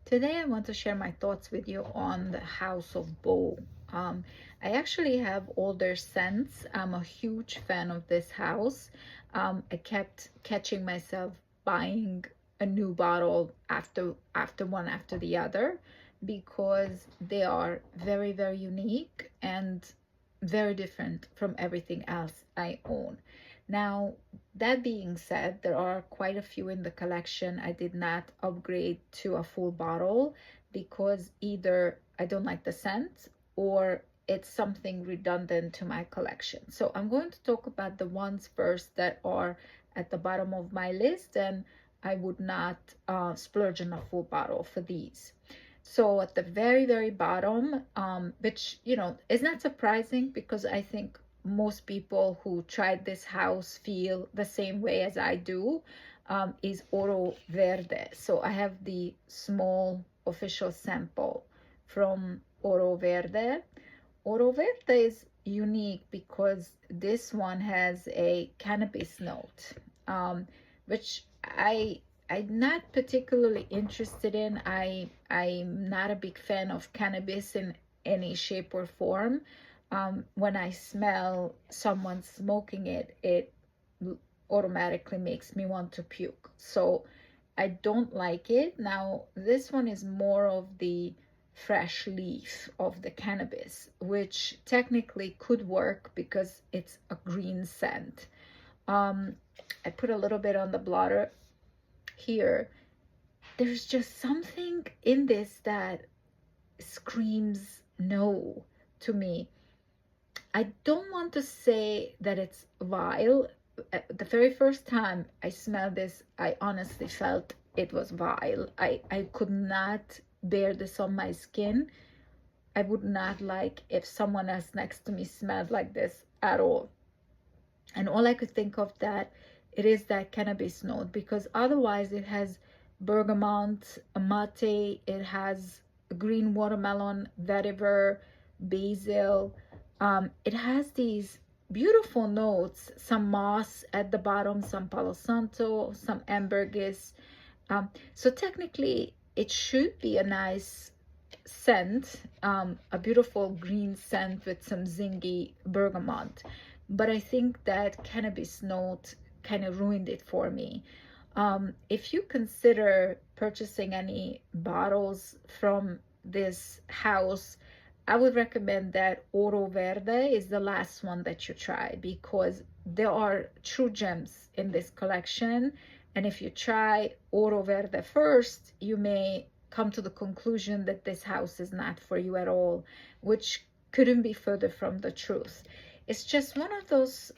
Today I want to share my thoughts with you on the House of Bow. I actually have older scents. I'm a huge fan of this house. I kept catching myself buying a new bottle after the other because they are very, very unique and very different from everything else I own. Now, that being said, there are quite a few in the collection. I did not upgrade to a full bottle because either I don't like the scent or it's something redundant to my collection. So I'm going to talk about the ones first that are at the bottom of my list, and I would not splurge on a full bottle for these. So at the very, very bottom, which, is not surprising because I think most people who tried this house feel the same way as I do, is Oro Verde. So I have the small official sample from Oro Verde. Oro Verde is unique because this one has a cannabis note, which I'm not particularly interested in. I'm not a big fan of cannabis in any shape or form. When I smell someone smoking it, it automatically makes me want to puke. So I don't like it. Now, this one is more of the fresh leaf of the cannabis, which technically could work because it's a green scent. I put a little bit on the blotter here. There's just something in this that screams no to me. I don't want to say that it's vile. The very first time I smelled this, I honestly felt it was vile. I could not bear this on my skin. I would not like if someone else next to me smelled like this at all. And all I could think of that it is that cannabis note, because otherwise it has bergamot, mate, it has green watermelon, vetiver, basil. It has these beautiful notes, some moss at the bottom, some palo santo, some ambergris. So technically it should be a nice scent, a beautiful green scent with some zingy bergamot. But I think that cannabis note kind of ruined it for me. If you consider purchasing any bottles from this house, I would recommend that Oro Verde is the last one that you try, because there are true gems in this collection. And if you try Oro Verde first, you may come to the conclusion that this house is not for you at all, which couldn't be further from the truth. It's just one of those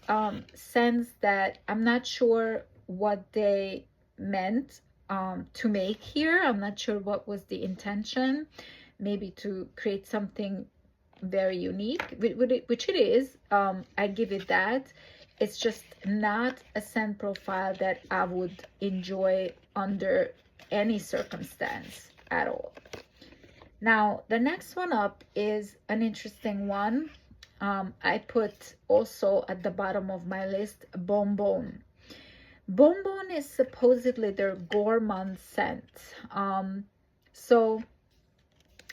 scents that I'm not sure what they meant to make here. I'm not sure what was the intention, maybe to create something very unique, which it is. I give it that. It's just not a scent profile that I would enjoy under any circumstance at all. Now, the next one up is an interesting one. I put also at the bottom of my list Bonbon. Bonbon is supposedly their gourmand scent. So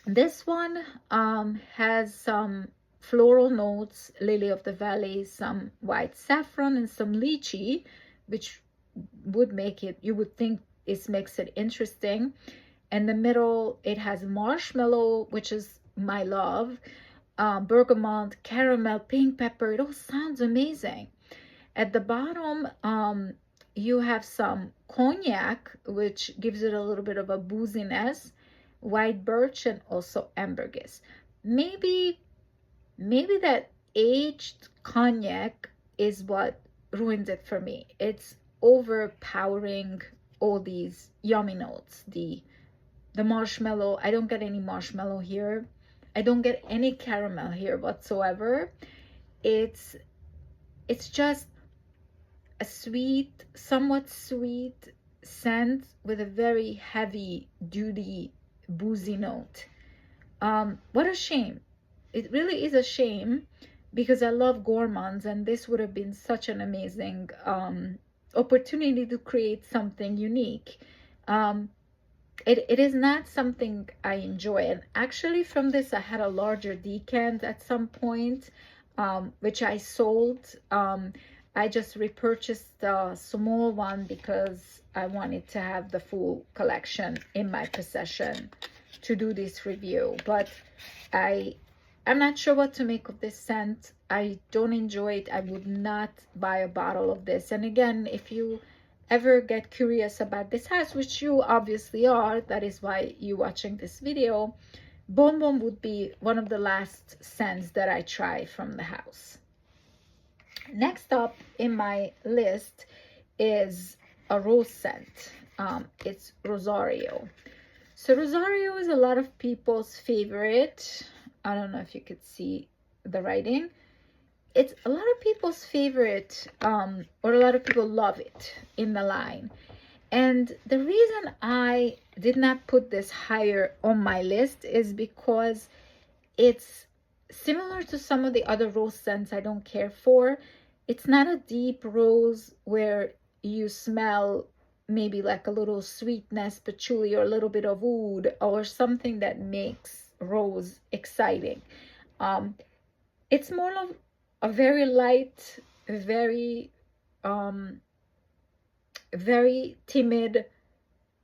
this one has some floral notes, lily of the valley, some white saffron, and some lychee, which would make it, you would think it makes it interesting. In the middle, it has marshmallow, which is my love, bergamot, caramel, pink pepper. It all sounds amazing. At the bottom, you have some cognac, which gives it a little bit of a booziness, white birch, and also ambergris. Maybe that aged cognac is what ruins it for me. It's overpowering all these yummy notes. The marshmallow, I don't get any marshmallow here. I don't get any caramel here whatsoever. It's just a sweet, somewhat sweet scent with a very heavy duty boozy note. What a shame. It really is a shame, because I love gourmands, and this would have been such an amazing opportunity to create something unique. it is not something I enjoy. And actually from this, I had a larger decant at some point, which I sold. I just repurchased a small one because I wanted to have the full collection in my possession to do this review. But I'm not sure what to make of this scent. I don't enjoy it. I would not buy a bottle of this. And again, if you ever get curious about this house, which you obviously are, that is why you're watching this video, Bon Bon would be one of the last scents that I try from the house. Next up in my list is a rose scent. It's Rosario. So Rosario is a lot of people's favorite. I don't know if you could see the writing. It's a lot of people's favorite, or a lot of people love it in the line. And the reason I did not put this higher on my list is because it's similar to some of the other rose scents I don't care for. It's not a deep rose where you smell maybe like a little sweetness, patchouli, or a little bit of oud, or something that makes rose exciting. It's more of a very light, very very timid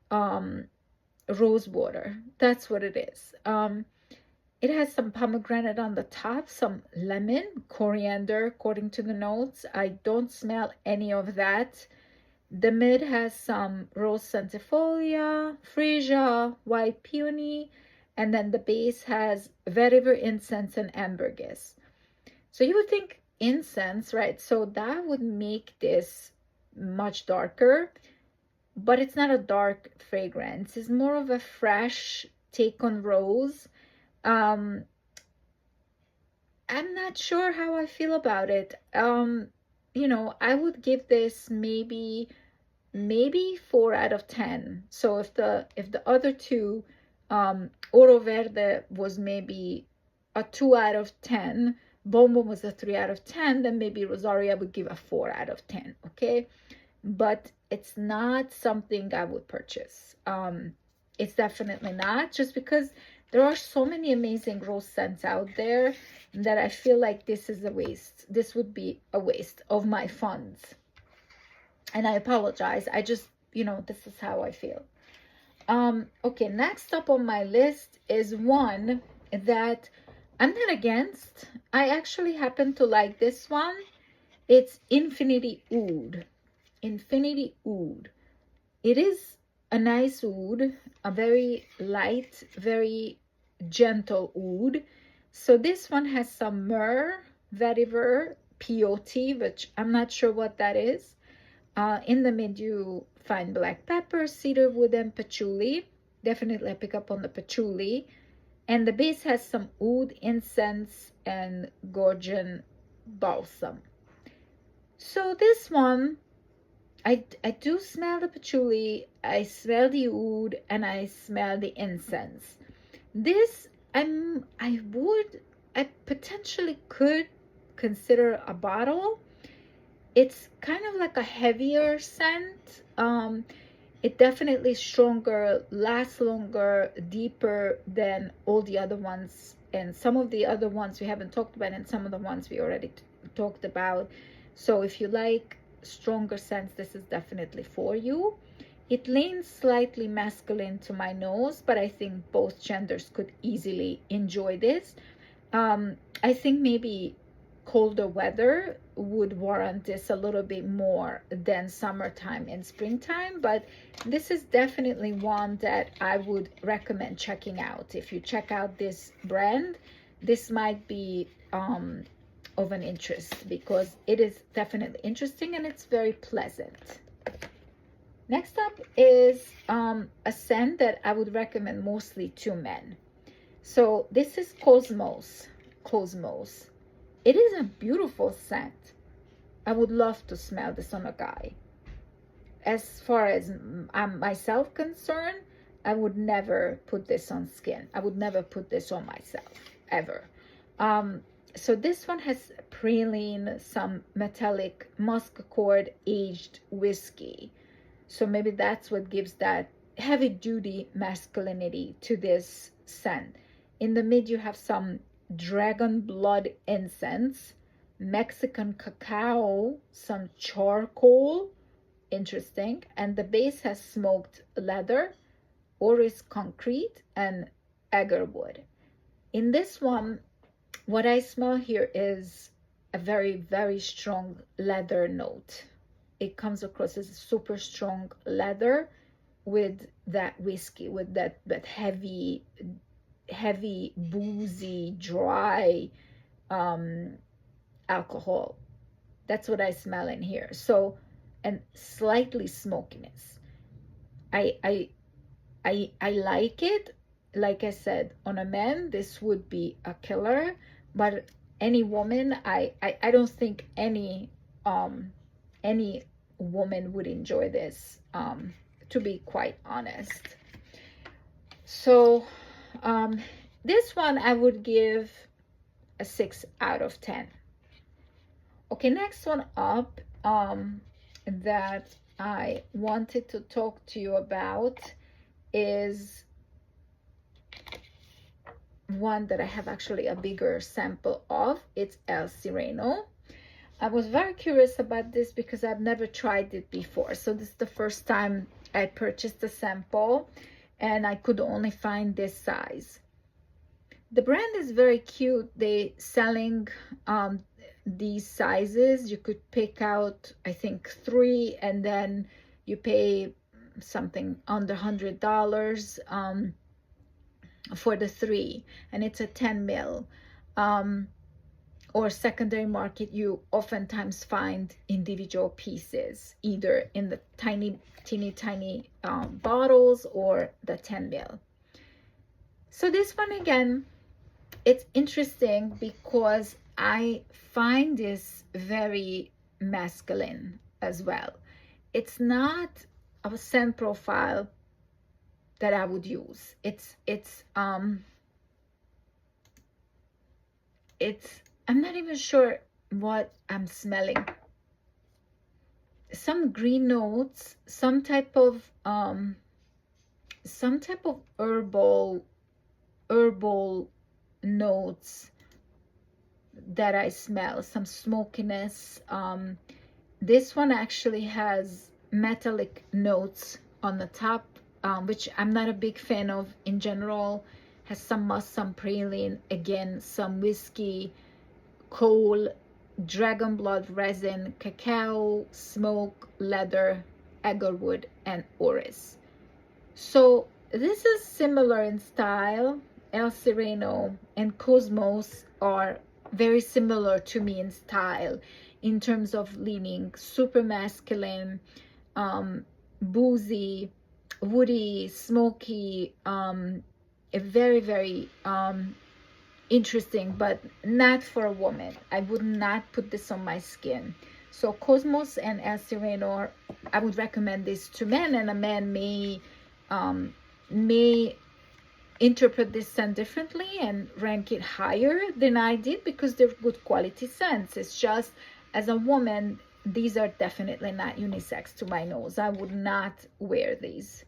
rose water. That's what it is. It has some pomegranate on the top, some lemon, coriander, according to the notes. I don't smell any of that. The mid has some rose centifolia, freesia, white peony, and then the base has vetiver, incense, and ambergris. So you would think incense, right? So that would make this much darker, but it's not a dark fragrance. It's more of a fresh take on rose. I'm not sure how I feel about it. You know, I would give this maybe 4 out of 10. So if the other two, Oro Verde was maybe a 2 out of 10, Bon Bon was a 3 out of 10, then maybe Rosario would give a 4 out of 10, okay? But it's not something I would purchase. It's definitely not, just because there are so many amazing rose scents out there that I feel like this is a waste. This would be a waste of my funds. And I apologize. I just, you know, this is how I feel. Okay, next up on my list is one that I'm not against. I actually happen to like this one. It's Infinity Oud. Infinity Oud. It is a nice oud, a very light, very gentle oud. So this one has some myrrh, vetiver, peyote, which I'm not sure what that is. In the mid, you find black pepper, cedarwood, and patchouli. Definitely I pick up on the patchouli. And the base has some oud, incense, and Georgian balsam. So this one, I do smell the patchouli, I smell the oud, and I smell the incense. This, I potentially could consider a bottle. It's kind of like a heavier scent. It definitely stronger, lasts longer, deeper than all the other ones, and some of the other ones we haven't talked about, and some of the ones we already talked about. So if you like stronger scents, this is definitely for you. It leans slightly masculine to my nose, but I think both genders could easily enjoy this. I think maybe colder weather would warrant this a little bit more than summertime and springtime, but this is definitely one that I would recommend checking out. If you check out this brand, this might be of an interest, because it is definitely interesting and it's very pleasant. Next up is a scent that I would recommend mostly to men. So this is Cosmos. Cosmos. It is a beautiful scent. I would love to smell this on a guy. As far as I'm myself concerned, I would never put this on skin. I would never put this on myself, ever. So this one has praline, some metallic musk accord aged whiskey. So maybe that's what gives that heavy duty masculinity to this scent. In the mid, you have some dragon blood incense, Mexican cacao, some charcoal, interesting, and the base has smoked leather, orris concrete, and agar wood. In this one, what I smell here is a very, very strong leather note. It comes across as a super strong leather with that whiskey, with that heavy, boozy, dry alcohol. That's what I smell in here. So, and slightly smokiness. I like it. Like I said, on a man, this would be a killer, but any woman, I don't think any woman would enjoy this, to be quite honest. So this one I would give a 6 out of 10. Okay, next one up that I wanted to talk to you about is one that I have actually a bigger sample of. It's El Sereno. I was very curious about this because I've never tried it before. So this is the first time I purchased a sample, and I could only find this size. The brand is very cute. They selling these sizes. You could pick out, I think, 3, and then you pay something under $100 for the 3, and it's a 10 mil. Or secondary market, you oftentimes find individual pieces, either in the teeny tiny bottles or the 10 mil. So this one, again, it's interesting because I find this very masculine as well. It's not a scent profile that I would use. It's I'm not even sure what I'm smelling. Some green notes, some type of herbal notes that I smell, some smokiness. This one actually has metallic notes on the top, which I'm not a big fan of in general. Has some musk, some praline, again, some whiskey, coal, dragon blood resin, cacao, smoke, leather, agarwood, and orris. So this is similar in style. El Sereno and Cosmos are very similar to me in style, in terms of leaning super masculine, boozy, woody, smoky, very, very interesting, but not for a woman. I would not put this on my skin. So Cosmos and El Sereno, I would recommend this to men, and a man may interpret this scent differently and rank it higher than I did, because they're good quality scents. It's just, as a woman, these are definitely not unisex to my nose. I would not wear these.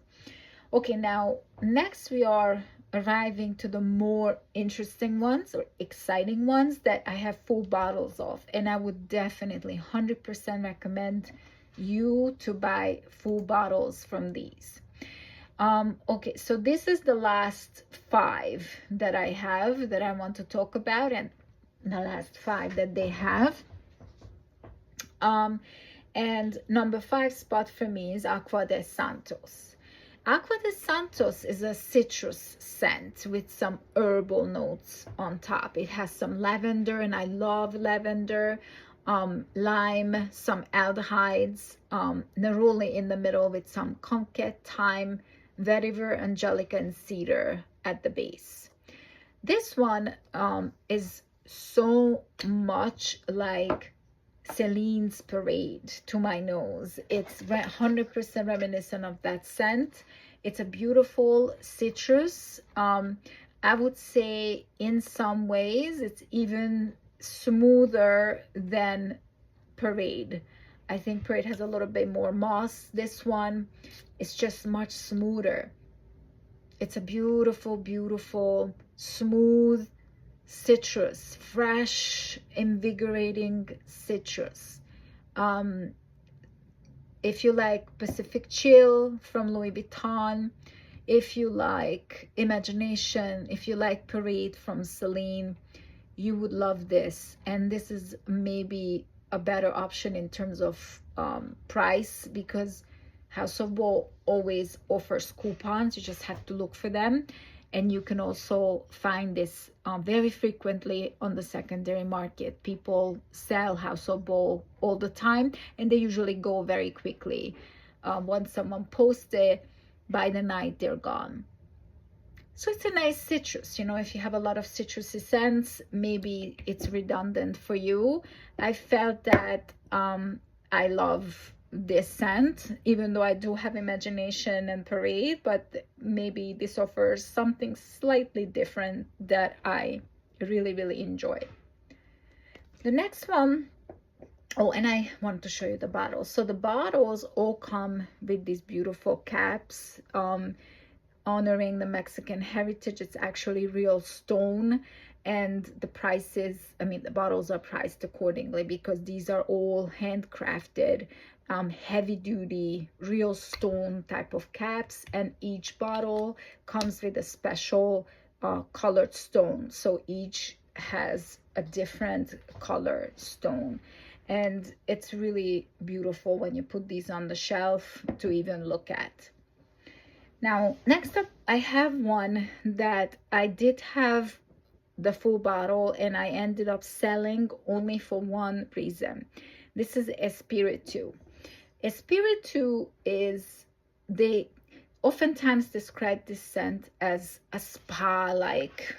Okay, now next we are arriving to the more interesting ones or exciting ones that I have full bottles of, and I would definitely 100% recommend you to buy full bottles from these. Okay, so this is the last 5 that I have that I want to talk about, and the last 5 that they have. And number 5 spot for me is Aqua de Santos. Aqua de Santos is a citrus scent with some herbal notes on top. It has some lavender, and I love lavender, lime, some aldehydes, neroli in the middle with some conquet, thyme, vetiver, angelica, and cedar at the base. This one is so much like Celine's Parade to my nose. It's 100% reminiscent of that scent. It's a beautiful citrus. I would say in some ways it's even smoother than Parade. I think Parade has a little bit more moss. This one is just much smoother. It's a beautiful, beautiful, smooth citrus, fresh, invigorating citrus. Um, if you like Pacific Chill from Louis Vuitton, if you like Imagination, if you like Parade from Celine, you would love this. And this is maybe a better option in terms of price, because House of Bow always offers coupons. You just have to look for them. And you can also find this very frequently on the secondary market. People sell House of Bow all the time, and they usually go very quickly. Once someone posts it, by the night they're gone. So it's a nice citrus, you know, if you have a lot of citrusy scents, maybe it's redundant for you. I felt that I love this scent, even though I do have Imagination and Parade, but maybe this offers something slightly different that I really, really enjoy. The next one, oh, and I want to show you the bottles. So the bottles all come with these beautiful caps, honoring the Mexican heritage. It's actually real stone, and the prices, I mean, the bottles are priced accordingly because these are all handcrafted, heavy duty, real stone type of caps, and each bottle comes with a special colored stone. So each has a different color stone, and it's really beautiful when you put these on the shelf to even look at. Now, next up, I have one that I did have the full bottle, and I ended up selling only for one reason. This is Espiritu. Espiritu is, they oftentimes describe this scent as a spa-like,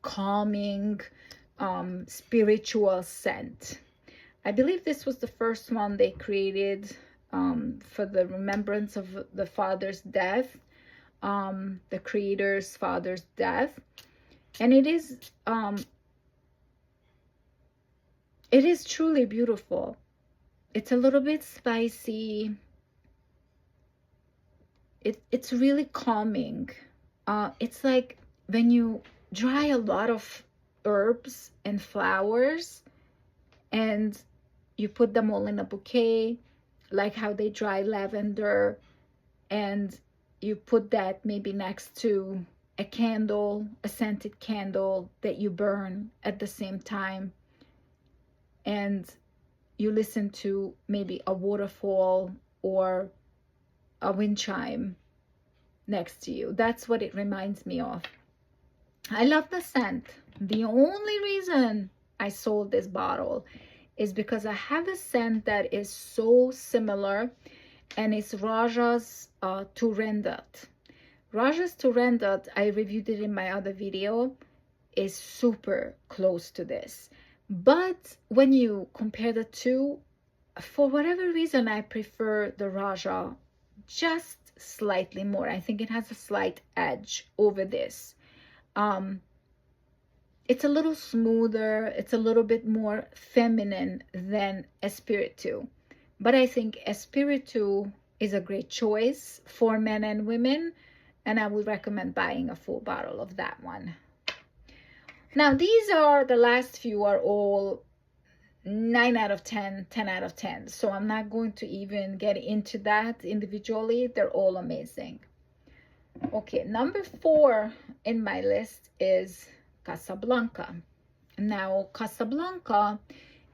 calming, spiritual scent. I believe this was the first one they created for the remembrance of the father's death, the creator's father's death. And it is truly beautiful. It's a little bit spicy. It's really calming. It's like when you dry a lot of herbs and flowers and you put them all in a bouquet, like how they dry lavender, and you put that maybe next to a candle, a scented candle that you burn at the same time, and you listen to maybe a waterfall or a wind chime next to you. That's what it reminds me of. I love the scent. The only reason I sold this bottle is because I have a scent that is so similar, and it's Raja's Turandot. Raja's Turandot, I reviewed it in my other video, is super close to this. But when you compare the two, for whatever reason, I prefer the Raja just slightly more. I think it has a slight edge over this. It's a little smoother. It's a little bit more feminine than Espiritu. But I think Espiritu is a great choice for men and women, and I would recommend buying a full bottle of that one. Now, these are, the last few are all 9 out of 10, 10 out of 10. So I'm not going to even get into that individually. They're all amazing. Okay, number 4 in my list is Casablanca. Now, Casablanca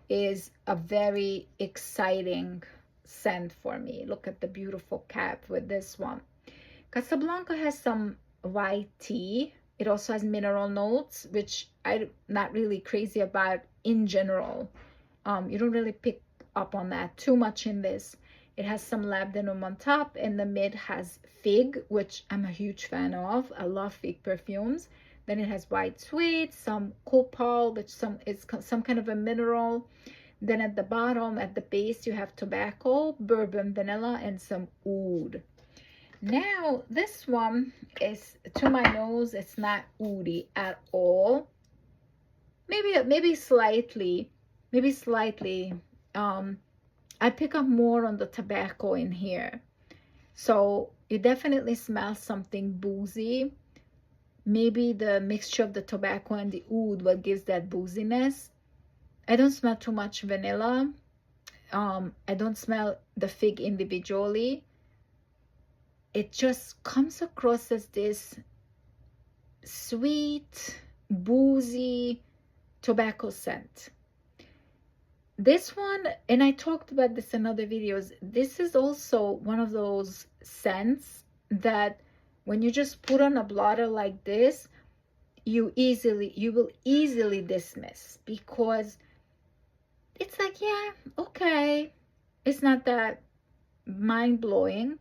is a very exciting scent for me. Look at the beautiful cap with this one. Casablanca has some white tea. It also has mineral notes, which I'm not really crazy about in general. You don't really pick up on that too much in this. It has some labdanum on top, and the mid has fig, which I'm a huge fan of. I love fig perfumes. Then it has white suede, some copal, which is some kind of a mineral. Then at the bottom, at the base, you have tobacco, bourbon, vanilla, and some oud. Now, this one is, to my nose, it's not oudy at all. Maybe slightly I pick up more on the tobacco in here. So you definitely smell something boozy. Maybe the mixture of the tobacco and the oud what gives that booziness. I don't smell too much vanilla. I don't smell the fig individually. It just comes across as this sweet, boozy tobacco scent. This one, and I talked about this in other videos, this is also one of those scents that when you just put on a blotter like this, you will easily dismiss, because it's like, yeah, okay, it's not that mind-blowing.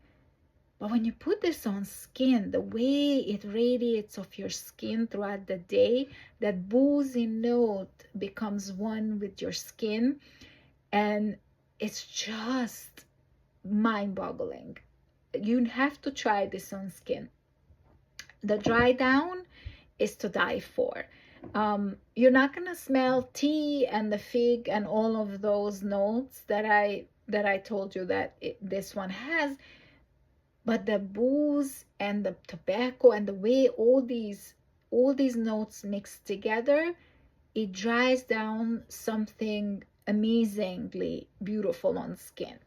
But when you put this on skin, the way it radiates off your skin throughout the day, that boozy note becomes one with your skin, and it's just mind-boggling. You have to try this on skin. The dry down is to die for. You're not gonna smell tea and the fig and all of those notes that I told you that this one has. But the booze and the tobacco and the way all these notes mix together, it dries down something amazingly beautiful on skin.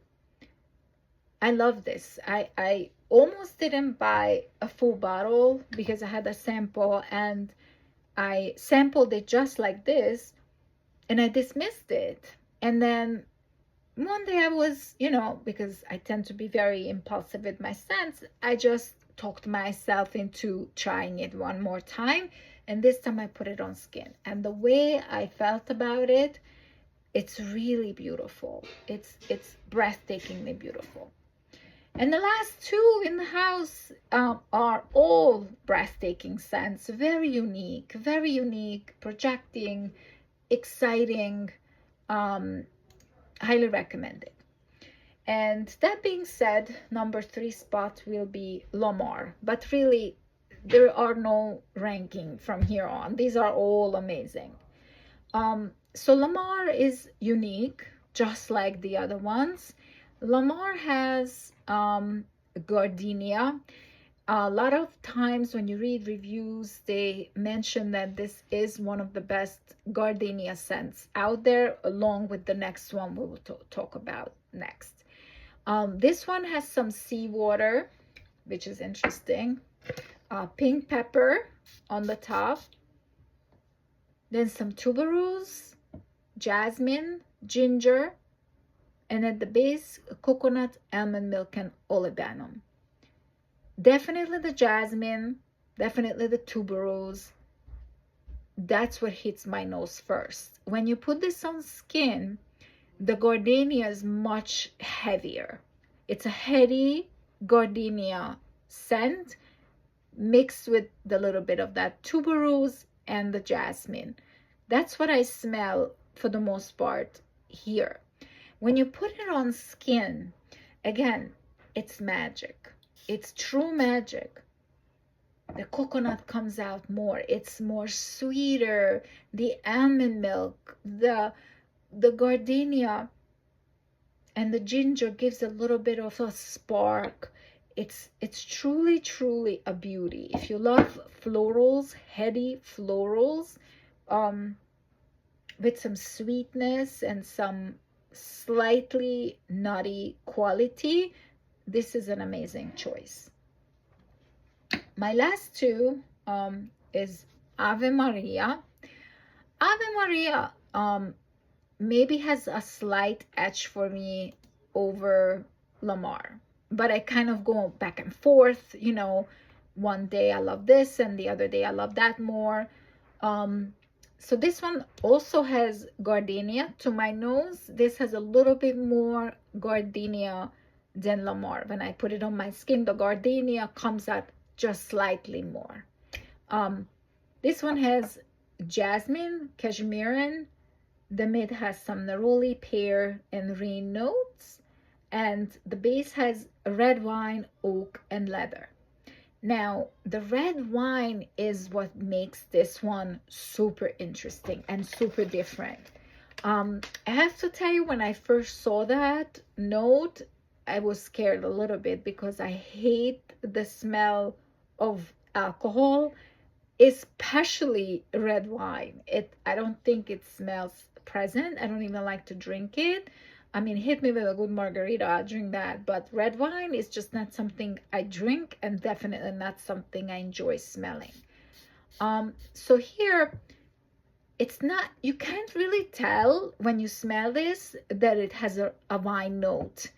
I love this. I almost didn't buy a full bottle because I had a sample, and I sampled it just like this and I dismissed it. And then one day I was, because I tend to be very impulsive with my scents, I just talked myself into trying it one more time. And this time I put it on skin. And the way I felt about it, it's really beautiful. It's breathtakingly beautiful. And the last two in the house are all breathtaking scents. Very unique, projecting, exciting, highly recommended. And that being said, number 3 spot will be Lamar. But really, there are no ranking from here on. These are all amazing. So Lamar is unique, just like the other ones. Lamar has gardenia. A lot of times when you read reviews, they mention that this is one of the best gardenia scents out there, along with the next one we will talk about next. This one has some seawater, which is interesting. Pink pepper on the top. Then some tuberose, jasmine, ginger, and at the base, coconut, almond milk, and olibanum. Definitely the jasmine, definitely the tuberose. That's what hits my nose first. When you put this on skin, the gardenia is much heavier. It's a heady gardenia scent mixed with the little bit of that tuberose and the jasmine. That's what I smell for the most part here. When you put it on skin, again, it's magic. It's true magic. The coconut comes out more. It's more sweeter. The almond milk, the gardenia and the ginger gives a little bit of a spark. It's truly a beauty. If you love florals, heady florals, with some sweetness and some slightly nutty quality, this is an amazing choice. My last two is Ave Maria. Ave Maria maybe has a slight edge for me over Lamar, but I kind of go back and forth. One day I love this and the other day I love that more. So this one also has gardenia. To my nose, this has a little bit more gardenia than Lamar. When I put it on my skin, the gardenia comes out just slightly more. This one has jasmine, cashmere. The mid has some neroli, pear, and rain notes. And the base has red wine, oak, and leather. Now, the red wine is what makes this one super interesting and super different. I have to tell you, when I first saw that note, I was scared a little bit because I hate the smell of alcohol, especially red wine. I don't think it smells pleasant. I don't even like to drink it. I mean, hit me with a good margarita, I'll drink that. But red wine is just not something I drink, and definitely not something I enjoy smelling. So here, it's not, you can't really tell when you smell this that it has a wine note.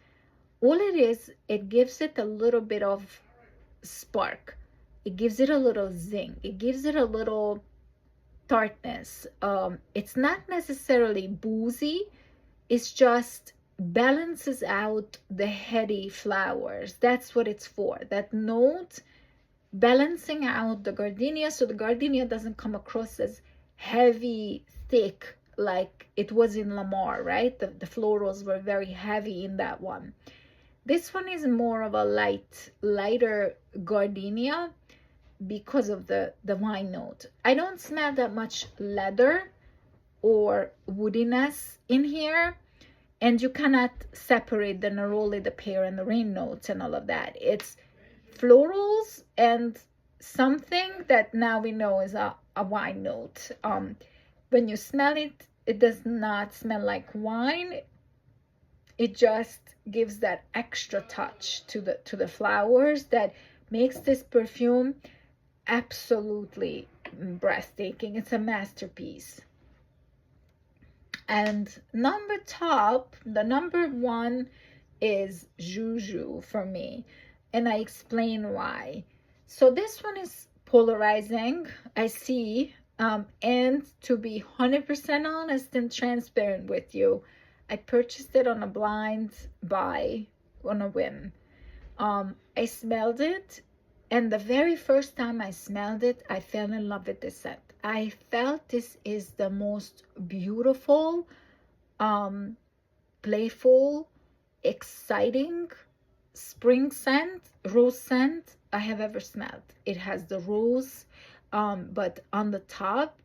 All it is, it gives it a little bit of spark. It gives it a little zing. It gives it a little tartness. It's not necessarily boozy. It's just balances out the heady flowers. That's what it's for. That note, balancing out the gardenia, so the gardenia doesn't come across as heavy, thick, like it was in Lamar, right? The florals were very heavy in that one. This one is more of a lighter gardenia because of the wine note. I don't smell that much leather or woodiness in here, and you cannot separate the neroli, the pear, and the rain notes and all of that. It's florals and something that now we know is a wine note. When you smell it, it does not smell like wine. It just gives that extra touch to the flowers that makes this perfume absolutely breathtaking. It's a masterpiece. And the number one is Juju for me, and I explain why. So this one is polarizing, I see, and to be 100% honest and transparent with you, I purchased it on a blind buy, on a whim. I smelled it, and the very first time I smelled it, I fell in love with this scent. I felt this is the most beautiful, playful, exciting spring scent, rose scent I have ever smelled. It has the rose, but on the top,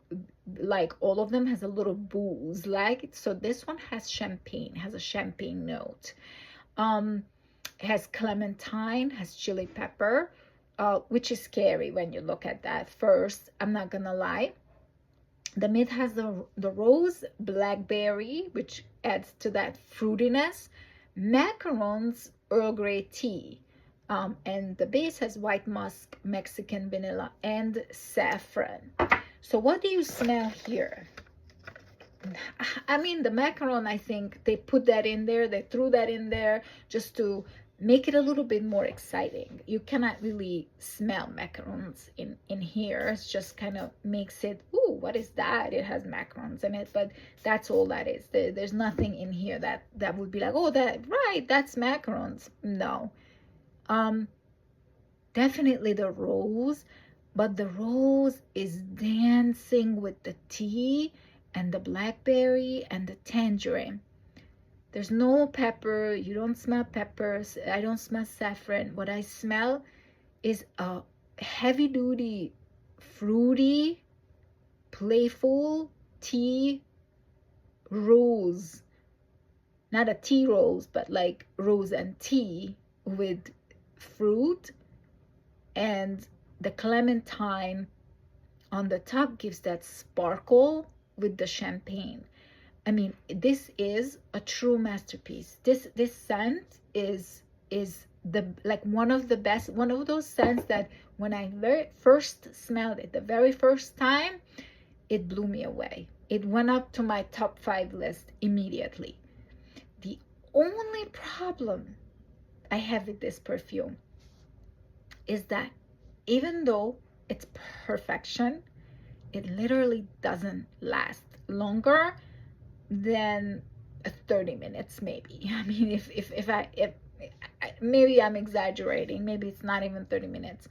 like all of them, has a little booze, like, so this one has champagne, has a champagne note. Has clementine, has chili pepper, which is scary when you look at that first, I'm not gonna lie. The mid has the rose, blackberry, which adds to that fruitiness, macarons, Earl Grey tea, and the base has white musk, Mexican vanilla, and saffron. So what do you smell here? I mean, the macaron, I think they put that in there, they threw that in there just to make it a little bit more exciting. You cannot really smell macarons in here. It's just kind of makes it, ooh, what is that? It has macarons in it, but that's all that is. There's nothing in here that would be like, oh, that, right, that's macarons. No. Definitely the rose, but the rose is dancing with the tea and the blackberry and the tangerine. There's no pepper. You don't smell peppers. I don't smell saffron. What I smell is a heavy duty, fruity, playful tea rose. Not a tea rose, but like rose and tea with fruit, and the clementine on the top gives that sparkle with the champagne. I mean, this is a true masterpiece. This scent is the, like, one of the best, one of those scents that when I first smelled it, the very first time, it blew me away. It went up to my top 5 list immediately. The only problem I have with this perfume is that even though it's perfection, it literally doesn't last longer than 30 minutes, maybe. I mean, if maybe I'm exaggerating, maybe it's not even 30 minutes.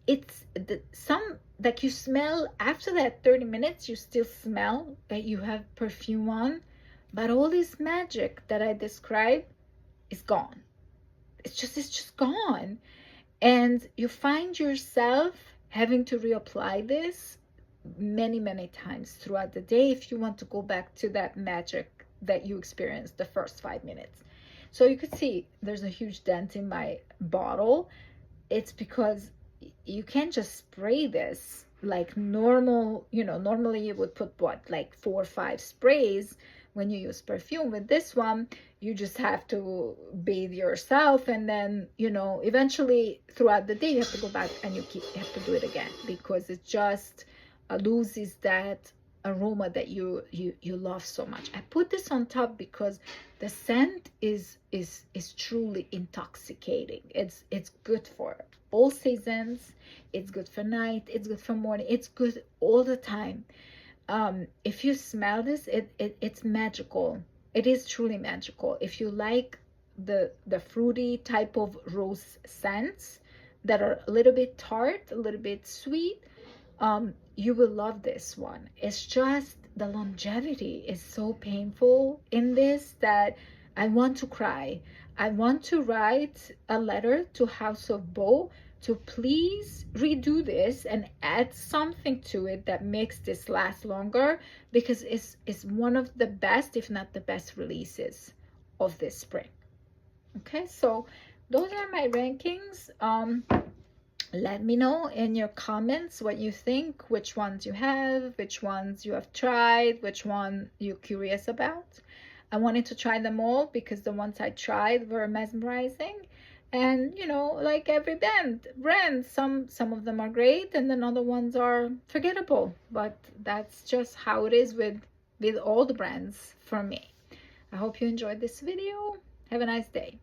It's some, like, you smell after that 30 minutes, you still smell that you have perfume on, but all this magic that I described is gone. It's just gone. And you find yourself having to reapply this many times throughout the day if you want to go back to that magic that you experienced the first 5 minutes. So you could see there's a huge dent in my bottle. It's because you can't just spray this like normal. Normally you would put what, like 4 or 5 sprays when you use perfume. With this one, you just have to bathe yourself, and then eventually throughout the day you have to go back and you have to do it again, because it just loses that aroma that you love so much. I put this on top because the scent is truly intoxicating. It's good for all seasons. It's good for night, it's good for morning, it's good all the time. If you smell this, it's magical. It is truly magical. If you like the fruity type of rose scents that are a little bit tart, a little bit sweet, you will love this one. It's just the longevity is so painful in this that I want to cry. I want to write a letter to House of Bow to please redo this and add something to it that makes this last longer, because it's one of the best, if not the best, releases of this spring. Okay, so those are my rankings. Let me know in your comments what you think, which ones you have, which ones you have tried, which one you're curious about. I wanted to try them all because the ones I tried were mesmerizing. And like every brand, some of them are great and then other ones are forgettable. But that's just how it is with all the brands for me. I hope you enjoyed this video. Have a nice day.